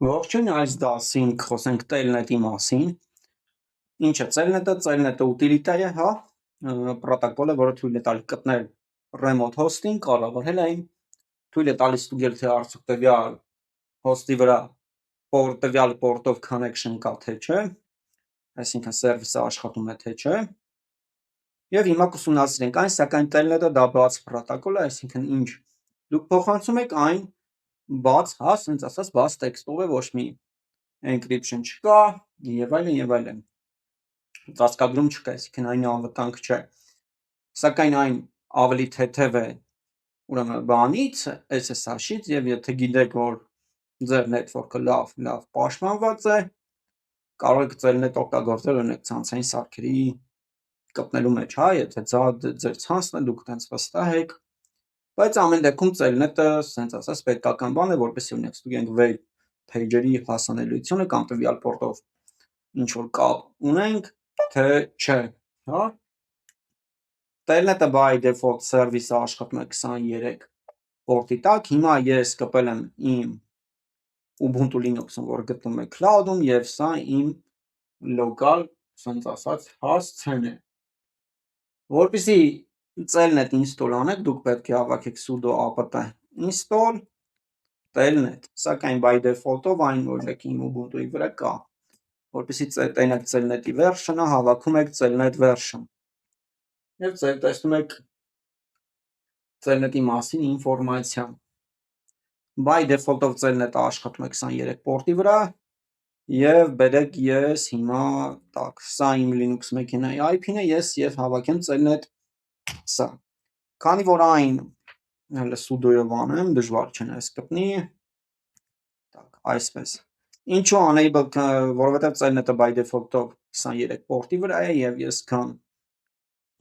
Ողջույն, այս դասին կխոսենք Telnet-ի մասին։ Ինչ է Telnet-ը։ Telnet-ը ուտիլիտար է, հա, պրոտոկոլ է, որը թույլ է տալիս գտնել remote hosting, կառավարել այն, թույլ է տալիս ստուգել, թե արդյոք տվյալ host-ի վրա տվյալ port-ով connection կա, թե չէ, այսինքն service-ը աշխատում է, թե չէ։ Եվ հիմա կուսումնասիրենք այն, սակայն Telnet-ը դա բաց պրոտոկոլ է, այսինքն ինչ դուք փոխանցում եք այն բաց, հա, ասենց ասած, բաց տեքստով է, ոչ մի encryption չկա, եւ այլն եւ այլն։ Ծածկագրում չկա, այսինքն այն անվտանգ չէ։ Սակայն այն ավելի թեթև է, ուրեմն բանից, SSH-ից, եւ եթե գիտեք, որ ձեր network-ը լավ պաշտպանված է, կարող եք Telnet օգտագործել օրինակ ցանցային սարքերի կպնելու մեջ, հա, եթե ձեր ցանցն է, դուք տենց վստահ եք, բայց ամեն դեպքում Telnet-ը, ասենց ասած, պետքական բան է, որպեսզի օրինակ ստուգենք web page-երի հասանելիությունը կամ տվյալ port-ով ինչ որ կապ ունենք, թե չէ, հա։ Telnet-ը by default service-ը աշխատում է 23 port-ի տակ։ Հիմա ես կպել եմ իմ Ubuntu Linux-ում, որ գտնվում է cloud-ում, եւ սա իմ local, ասենց ասած, հասցեն է։ Որպեսզի Telnet install անեք, դուք պետք է հավաքեք sudo apt install Telnet, սակայն by default-ով այն օրինակ իմ Ubuntu-ի վրա կա։ Որպեսզի տենակ Telnet-ի version-ը, հավաքում եք Telnet version։ Եվ տեսնում եք Telnet-ի մասին ինֆորմացիա։ By default-ով Telnet-ը աշխատում է 23 port-ի վրա, եւ բերեք ես հիմա, տակ, սա իմ Linux մեքենայի IP-ն է, ես եւ հավաքեմ Telnet սա։ Քանի որ այն հələ sudo-ով անեմ, դժվար չէ այս կպնի։ Так, այսպես։ Ինչու enable, որովհետեւ Telnet-ը by default-ով 23 port-ի վրա է եւ ես կամ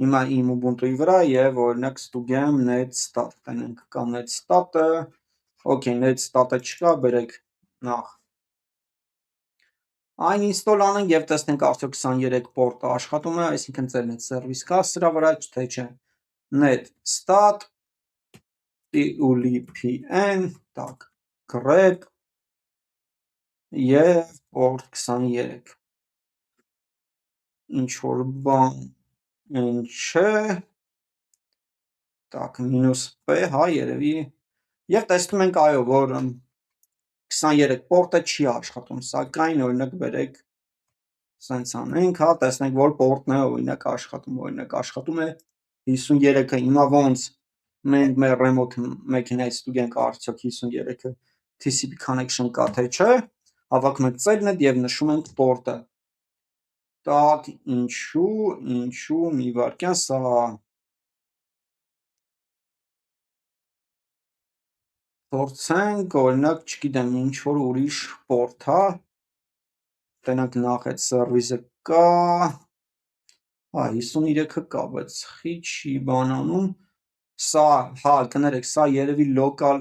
հիմա իմ Ubuntu-ի վրա եւ օրինակ ստուգեմ netstat, տենենք կա netstat-ը, okay, netstat-ը չկա, բերեք նախ այն install անենք եւ տեսնենք արդյոք 23 port-ը աշխատում է, այսինքն Telnet service կա սրա վրա, թե չէ։ netstat ulpn, так, grep եւ port 23 ինչ որ բան չէ, так, -p, հա, երևի, եւ տեսնում ենք, այո, որ 23 port-ը չի աշխատում, սակայն օրինակ բերեք սենց անենք, հա, տեսնենք, որ port-ն է օրինակ աշխատում է 53-ը, հիմա ոնց մենք մեր remote մեքենայից ստուգենք արդյոք 53-ը TCP connection կա, թե չէ, հավաքում ենք Telnet եւ նշում ենք port-ը։ Так, ինչու, մի վարքյան, սա փորձենք, օրինակ, չգիտեմ, ինչ որ ուրիշ port, հա, տենակ նախ այդ service-ը կա, հա, 53-ը կա, բայց չի բանանում, սա, հա, կներեք, սա երևի local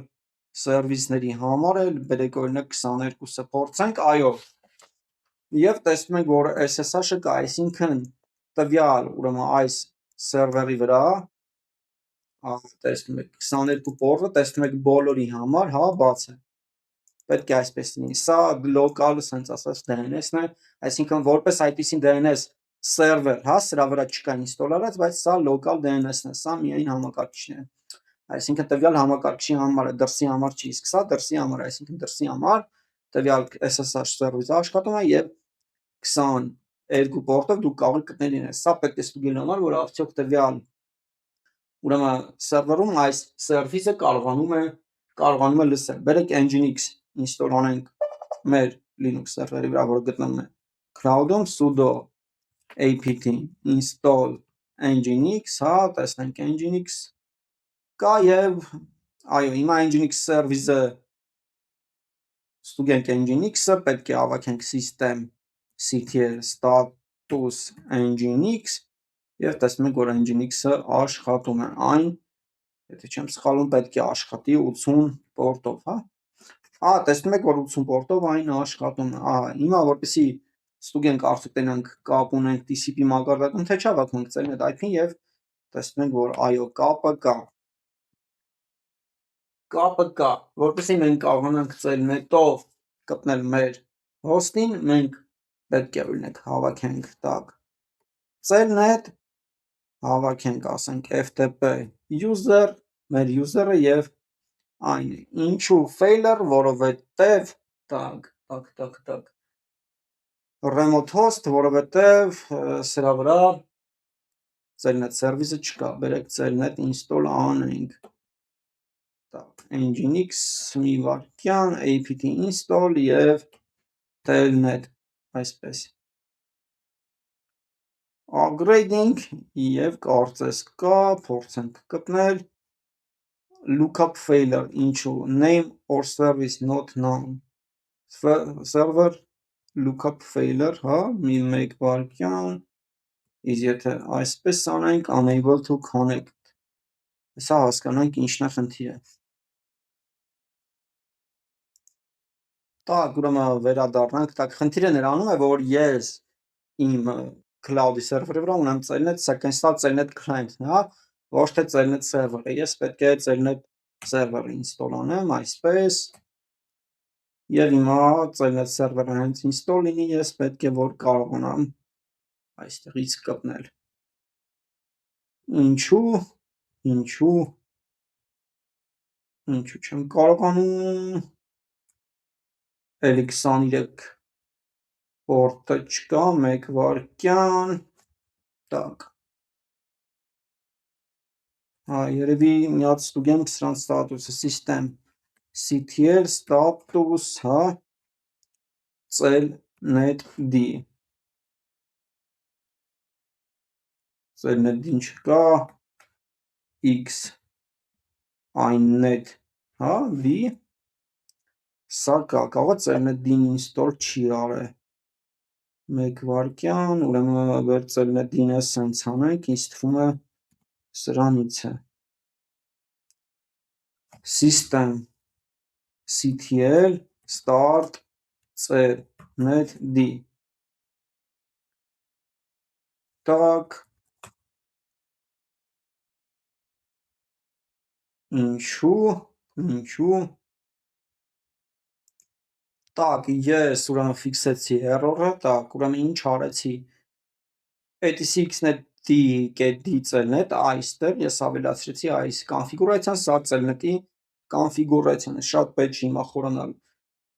service-ների համար է, բերեք օրինակ 22-ը փորձենք, այո, եւ տեսնում ենք, որ SSH-ը կա, այսինքն տվյալ, ուրեմն այս server-ի վրա, տեսնում եք 22 port-ը, տեսնում եք բոլորի համար, հա, բաց է։ Պետք է այսպես լինի։ Սա local, ասենց ասած, DNS-ն է, այսինքն որպես այդպիսին DNS server, հա, սրա վրա չկա install արած, բայց սա local DNS-ն է, սա միայն համակարգիչն է։ Այսինքն տվյալ համակարգչի համար է, դրսի համար չի, իսկ սա դրսի համար է, այսինքն դրսի համար տվյալ SSH service-ը աշխատում է եւ 22 port-ով դուք կարող եք գտնել իրեն։ Սա պետք է ստուգելու համար, որ արդյոք տվյալ ուրեմն server-ում այս service-ը կարողանում է լսել։ Բերեք Nginx install անենք մեր Linux server-ի վրա, որը գտնվում է cloud-ում, sudo apt install nginx, հա, տեսնենք nginx կա եւ այո, հիմա nginx service-ը ստուգենք nginx-ը, պետք է հավաքենք systemctl status nginx եւ տեսնում ենք, որ nginx-ը աշխատում է, այն, եթե չեմ սխալվում, պետք է աշխատի 80 port-ով, հա։ Ահա, տեսնում եք, որ 80 port-ով այն աշխատում է։ Ահա, հիմա որպեսզի ստուգենք արդյոք տենանք կապ ունենք TCP մակարդակում, թե չէ, հավաքում ենք Telnet IP-ն եւ տեսնում ենք, որ այո, կապը կա, որպեսզի մենք կարողանանք Telnet-ով կպնել մեր հոստին, մենք պետք է օրինակ հավաքենք տակ Celnet, հավաքենք ասենք FTP user, մեր user-ը եւ այն ինչու failure, որովհետեւ տակ remote host, որովհետեւ սրա վրա Celnet service-ը չկա, բերեք Celnet install անենք, nginx մի վարքյան, apt install եւ telnet, այսպես upgrading եւ կարծես կա, փորձենք կպնել lookup failure, ինչու name or service not known, server lookup failure, հա, մեկ վարքյան, իսկ եթե այսպես անենք unable to connect, հեսա հասկանանք ինչն է խնդիրը։ Տակ ուրեմն վերադառնանք, տակ խնդիրը նրանում է, որ ես իմ cloud-ի սերվերի վրա ունեմ Celnet, սակայն սա Celnet client-ն է, ոչ թե Celnet server-ը, ես պետք է Celnet server-ը install անեմ, այսպես, եւ հիմա Celnet server-ը հենց install լինի, ես պետք է որ կարողանամ այստեղից կպնել։ Ինչու չեմ կարողանում, էլի 23 port-ը չկա, մեկ վարքյան, տակ, երևի մի հատ ստուգեմ սրանց ստատուսը, system ctl status, հա, celnetd, celnetd-ին չկա, x այնnet, հա, v, սա կա, կարող է celnetd-ին install չի արել, մեկ վարքյան, ուրեմն վեր celnetd-ին է սենց անենք, ինձ թվում է սրանից է, system ctl start celnetd, տակ, ինչու, տակ, ես ուրեմն ֆիքսեցի error-ը, տակ, ուրեմն ինչ արեցի, ATCXNet-ի get-ի Celnet, այստեղ ես ավելացրեցի այս կոնֆիգուրացիան, սա Celnet-ի կոնֆիգուրացիան է, շատ պետք չի հիմա խորանալ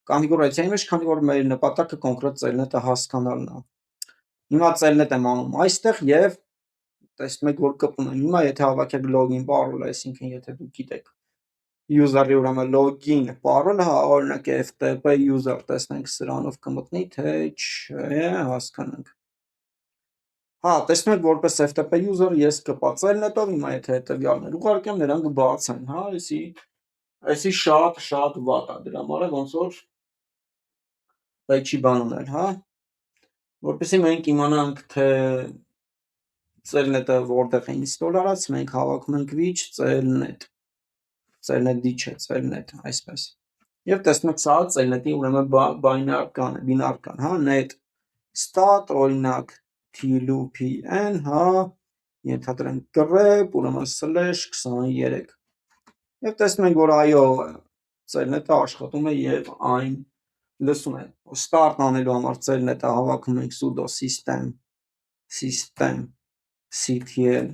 կոնֆիգուրացիայի մեջ, քանի որ մեր նպատակը կոնկրետ Celnet-ը հասկանալն է, հիմա Celnet եմ անում այստեղ եւ տեսնում եք, որ կպնում եմ, հիմա եթե հավաքեք login parole, այսինքն եթե դուք գիտեք user-ի ուրեմն login parole, հա, օրինակ FTP user, տեսնենք սրանով կմտնի, թե չէ, հասկանանք, հա, տեսնում եք, որպես FTP user ես կպա Celnet-ով, հիմա եթե հետևյալներ ուղարկեմ, նրանք բացեն, հա, այսի շատ վատ է, դրա համար է ոնց որ պետք չի բան ունել, հա, որպեսզի մենք իմանանք, թե Celnet-ը որտեղ է install արած, մենք հավաքում ենք which Celnet, Celnet-ի չէ, Celnet, այսպես, եւ տեսնում եք սա Celnet-ի ուրեմն բինարական, հա, net stat, օրինակ tlu-pn, հա, ենթադրենք grep, ուրեմն /23, եւ տեսնում ենք, որ այո, Celnet-ը աշխատում է եւ այն լսում է, start անելու համար Celnet-ը հավաքում ենք sudo system ctl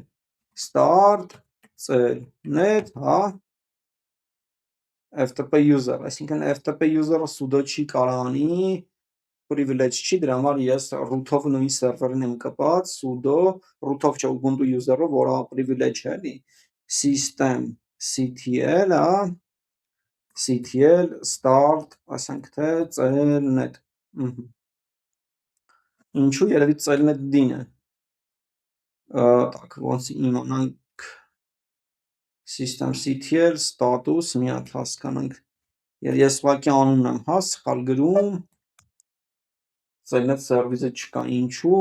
start celnet, հա, FTP user, այսինքն FTP user-ը sudo չի կարանի, privilege չի, դրա համար ես root-ով նույն սերվերին եմ կպած, sudo, root-ով չէ Ubuntu user-ով, որը privilege է, էլի, system ctl, հա, ctl start, ասենք թե celnet, ինչու երևի celnet-ին է, տակ, ոնց իմանանք system ctl status, մի հատ հասկանանք, ես ուղղակի անունն եմ, հա, սխալ գրում, Celnet service-ը չկա, ինչու,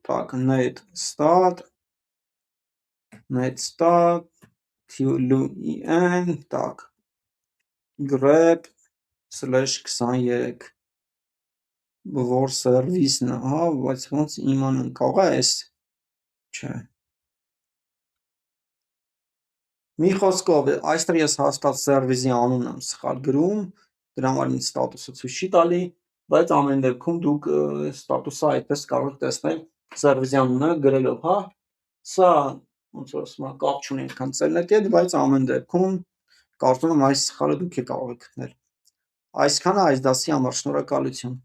տակ, net stat, tlu-en, տակ, grep /23, որ service-ն է, հա, բայց ոնց իմանանք, կարող է այս, չէ, մի խոսքով, այստեղ ես հաստատ service-ի անունն եմ սխալ գրում, դրա համար ինձ ստատուսը ցույց չի տալի, բայց ամեն դեպքում դուք ստատուսը այդպես կարող եք տեսնել սերվերյանը գրելով, հա, սա ոնց որ ասում եմ, կապ չունի այդքան Telnet հետ, բայց ամեն դեպքում կարծում եմ այս սխալը դուք եք կարող եք գտնել։ Այսքանը այս դասի համար, շնորհակալություն։